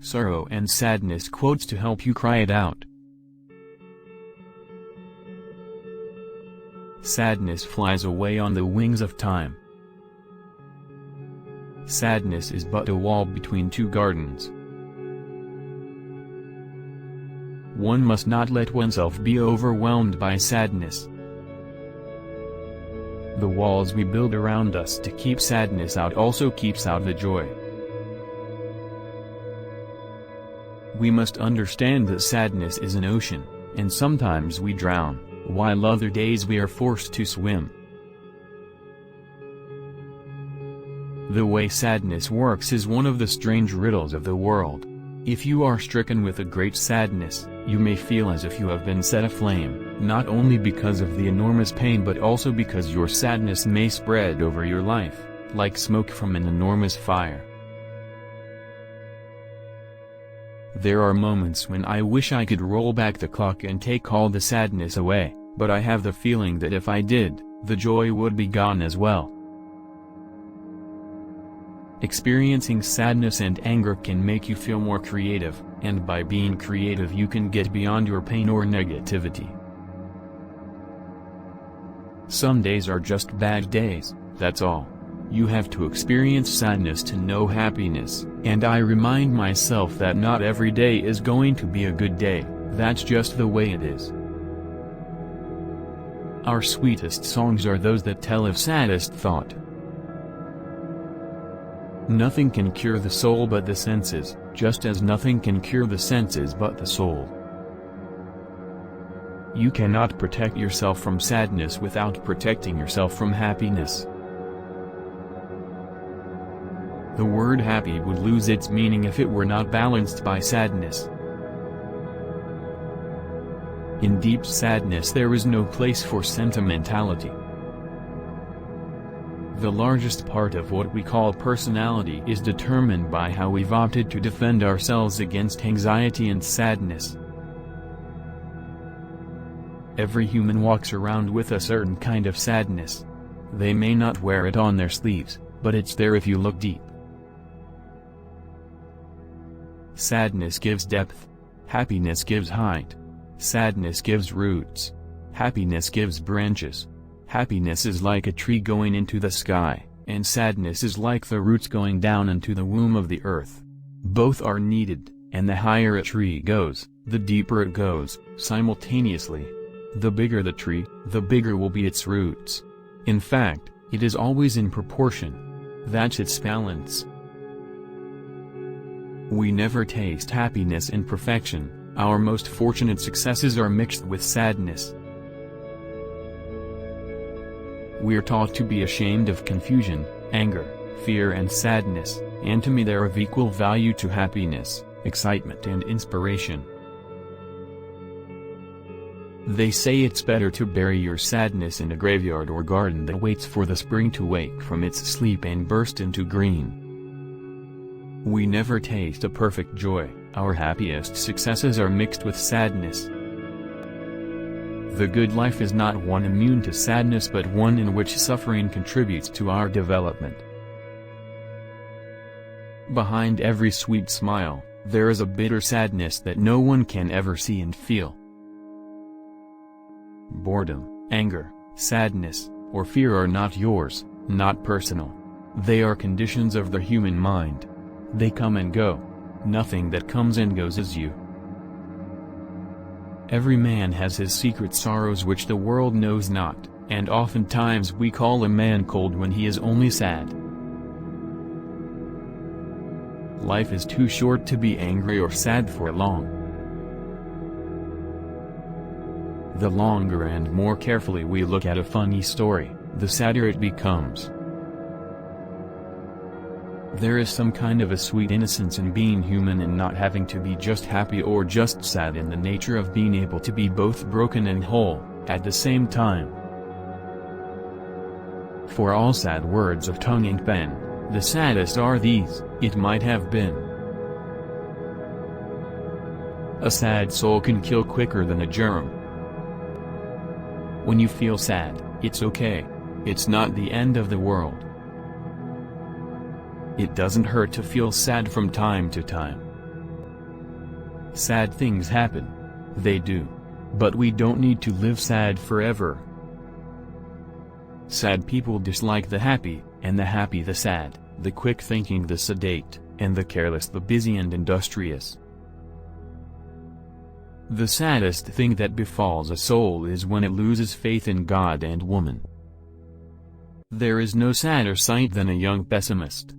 sorrow and sadness quotes to help you cry it out. Sadness flies away on the wings of time. Sadness is but a wall between two gardens. One must not let oneself be overwhelmed by sadness. The walls we build around us to keep sadness out also keeps out the joy. We must understand that sadness is an ocean, and sometimes we drown, while other days we are forced to swim. The way sadness works is one of the strange riddles of the world. If you are stricken with a great sadness, you may feel as if you have been set aflame, not only because of the enormous pain but also because your sadness may spread over your life, like smoke from an enormous fire. There are moments when I wish I could roll back the clock and take all the sadness away, but I have the feeling that if I did, the joy would be gone as well. Experiencing sadness and anger can make you feel more creative, and by being creative you can get beyond your pain or negativity. Some days are just bad days, that's all. You have to experience sadness to know happiness, and I remind myself that not every day is going to be a good day, that's just the way it is. Our sweetest songs are those that tell of saddest thought. Nothing can cure the soul but the senses, just as nothing can cure the senses but the soul. You cannot protect yourself from sadness without protecting yourself from happiness. The word happy would lose its meaning if it were not balanced by sadness. In deep sadness there is no place for sentimentality. The largest part of what we call personality is determined by how we've opted to defend ourselves against anxiety and sadness. Every human walks around with a certain kind of sadness. They may not wear it on their sleeves, but it's there if you look deep. Sadness gives depth. Happiness gives height. Sadness gives roots. Happiness gives branches. Happiness is like a tree going into the sky, and sadness is like the roots going down into the womb of the earth. Both are needed, and the higher a tree goes, the deeper it goes, simultaneously. The bigger the tree, the bigger will be its roots. In fact, it is always in proportion. That's its balance. We never taste happiness in perfection. Our most fortunate successes are mixed with sadness. We're taught to be ashamed of confusion, anger, fear and sadness, and to me they're of equal value to happiness, excitement and inspiration. They say it's better to bury your sadness in a graveyard or garden that waits for the spring to wake from its sleep and burst into green. We never taste a perfect joy. Our happiest successes are mixed with sadness. The good life is not one immune to sadness but one in which suffering contributes to our development. Behind every sweet smile, there is a bitter sadness that no one can ever see and feel. Boredom, anger, sadness, or fear are not yours, not personal. They are conditions of the human mind. They come and go. Nothing that comes and goes is you. Every man has his secret sorrows which the world knows not, and oftentimes we call a man cold when he is only sad. Life is too short to be angry or sad for long. The longer and more carefully we look at a funny story, the sadder it becomes. There is some kind of a sweet innocence in being human and not having to be just happy or just sad, in the nature of being able to be both broken and whole, at the same time. For all sad words of tongue and pen, the saddest are these: it might have been. A sad soul can kill quicker than a germ. When you feel sad, it's okay. It's not the end of the world. It doesn't hurt to feel sad from time to time. Sad things happen. They do. But we don't need to live sad forever. Sad people dislike the happy, and the happy the sad, the quick-thinking the sedate, and the careless the busy and industrious. The saddest thing that befalls a soul is when it loses faith in God and woman. There is no sadder sight than a young pessimist.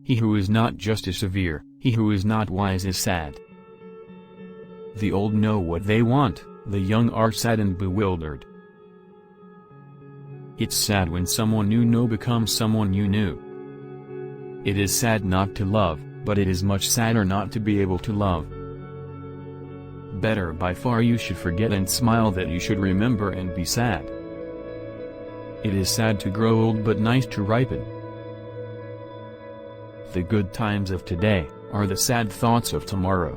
He who is not just is severe, he who is not wise is sad. The old know what they want, the young are sad and bewildered. It's sad when someone you know becomes someone you knew. It is sad not to love, but it is much sadder not to be able to love. Better by far you should forget and smile than you should remember and be sad. It is sad to grow old but nice to ripen. The good times of today are the sad thoughts of tomorrow.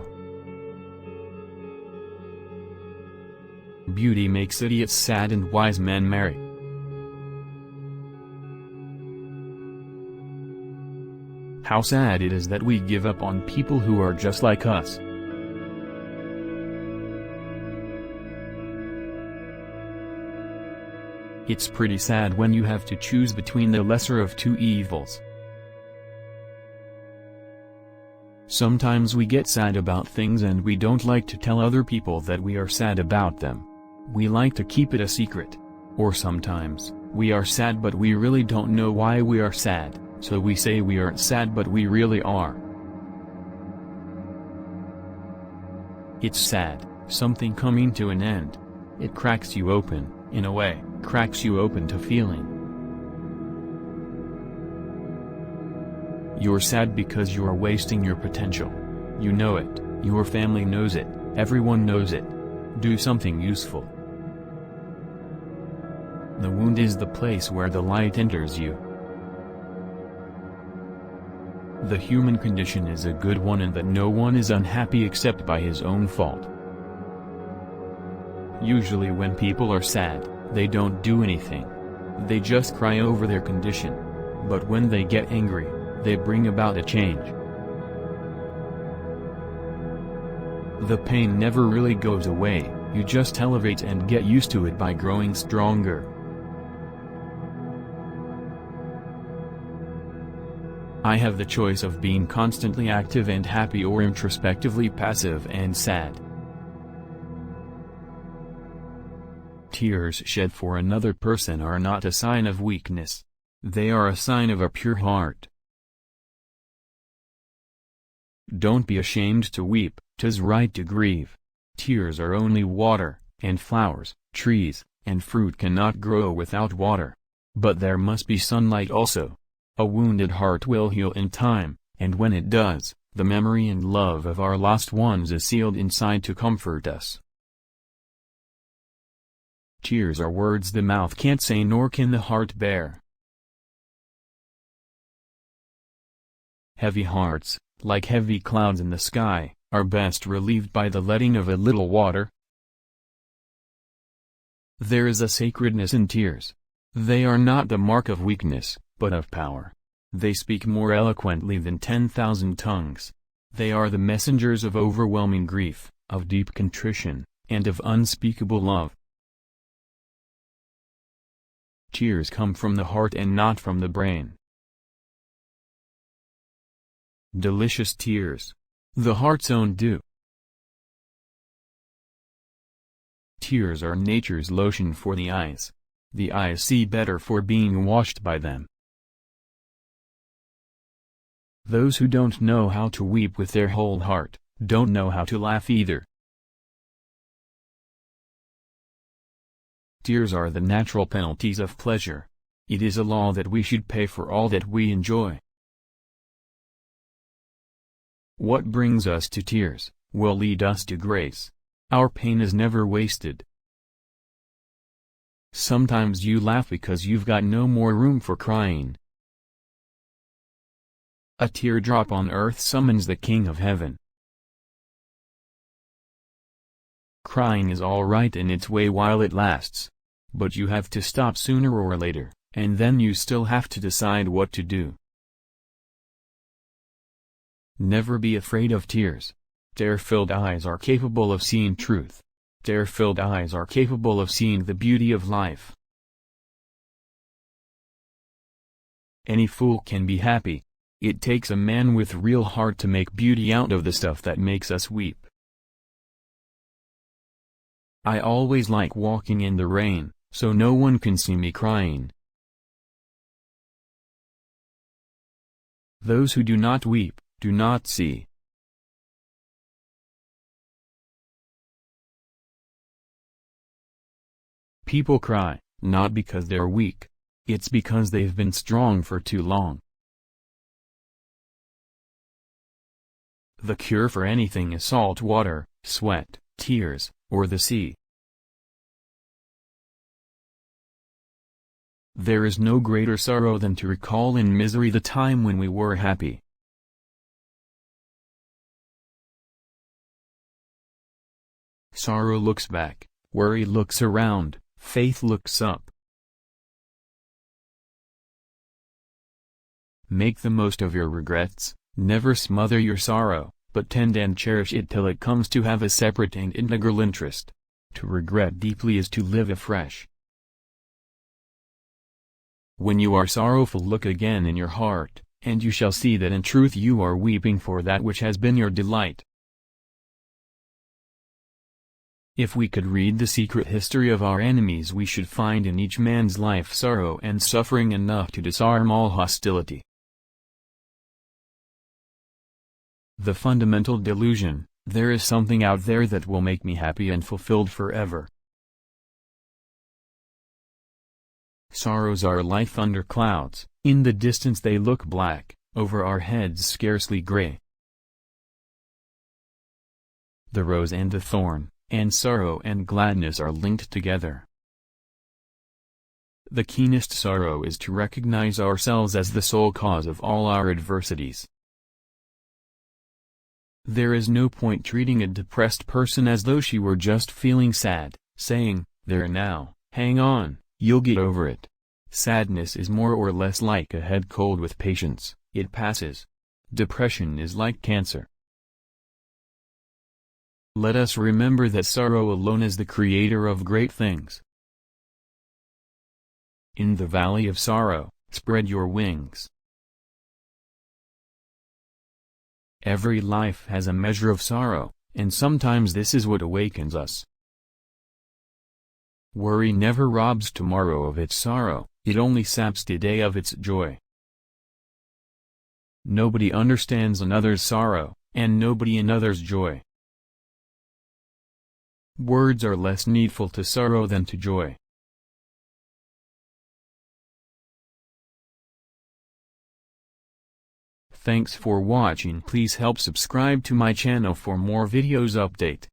Beauty makes idiots sad and wise men merry. How sad it is that we give up on people who are just like us. It's pretty sad when you have to choose between the lesser of two evils. Sometimes we get sad about things and we don't like to tell other people that we are sad about them. We like to keep it a secret. Or sometimes, we are sad but we really don't know why we are sad, so we say we aren't sad but we really are. It's sad, something coming to an end. It cracks you open, in a way, cracks you open to feeling. You're sad because you're wasting your potential. You know it, your family knows it, everyone knows it. Do something useful. The wound is the place where the light enters you. The human condition is a good one in that no one is unhappy except by his own fault. Usually when people are sad, they don't do anything. They just cry over their condition. But when they get angry, they bring about a change. The pain never really goes away, you just elevate and get used to it by growing stronger. I have the choice of being constantly active and happy or introspectively passive and sad. Tears shed for another person are not a sign of weakness. They are a sign of a pure heart. Don't be ashamed to weep, 'tis right to grieve. Tears are only water, and flowers, trees, and fruit cannot grow without water. But there must be sunlight also. A wounded heart will heal in time, and when it does, the memory and love of our lost ones is sealed inside to comfort us. Tears are words the mouth can't say nor can the heart bear. Heavy hearts, like heavy clouds in the sky, are best relieved by the letting of a little water. There is a sacredness in tears. They are not the mark of weakness, but of power. They speak more eloquently than 10,000 tongues. They are the messengers of overwhelming grief, of deep contrition, and of unspeakable love. Tears come from the heart and not from the brain. Delicious tears. The heart's own dew. Tears are nature's lotion for the eyes. The eyes see better for being washed by them. Those who don't know how to weep with their whole heart, don't know how to laugh either. Tears are the natural penalties of pleasure. It is a law that we should pay for all that we enjoy. What brings us to tears, will lead us to grace. Our pain is never wasted. Sometimes you laugh because you've got no more room for crying. A teardrop on earth summons the King of Heaven. Crying is all right in its way while it lasts. But you have to stop sooner or later, and then you still have to decide what to do. Never be afraid of tears. Tear-filled eyes are capable of seeing truth. Tear-filled eyes are capable of seeing the beauty of life. Any fool can be happy. It takes a man with real heart to make beauty out of the stuff that makes us weep. I always like walking in the rain, so no one can see me crying. Those who do not weep, do not see. People cry, not because they're weak. It's because they've been strong for too long. The cure for anything is salt water, sweat, tears, or the sea. There is no greater sorrow than to recall in misery the time when we were happy. Sorrow looks back, worry looks around, faith looks up. Make the most of your regrets, never smother your sorrow, but tend and cherish it till it comes to have a separate and integral interest. To regret deeply is to live afresh. When you are sorrowful, look again in your heart, and you shall see that in truth you are weeping for that which has been your delight. If we could read the secret history of our enemies, we should find in each man's life sorrow and suffering enough to disarm all hostility. The fundamental delusion: there is something out there that will make me happy and fulfilled forever. Sorrows are like thunderclouds, in the distance they look black, over our heads scarcely gray. The rose and the thorn, and sorrow and gladness are linked together. The keenest sorrow is to recognize ourselves as the sole cause of all our adversities. There is no point treating a depressed person as though she were just feeling sad, saying, "There now, hang on, you'll get over it." Sadness is more or less like a head cold with patience, it passes. Depression is like cancer. Let us remember that sorrow alone is the creator of great things. In the valley of sorrow, spread your wings. Every life has a measure of sorrow, and sometimes this is what awakens us. Worry never robs tomorrow of its sorrow, it only saps today of its joy. Nobody understands another's sorrow, and nobody another's joy. Words are less needful to sorrow than to joy. Thanks for watching. Please help subscribe to my channel for more videos update.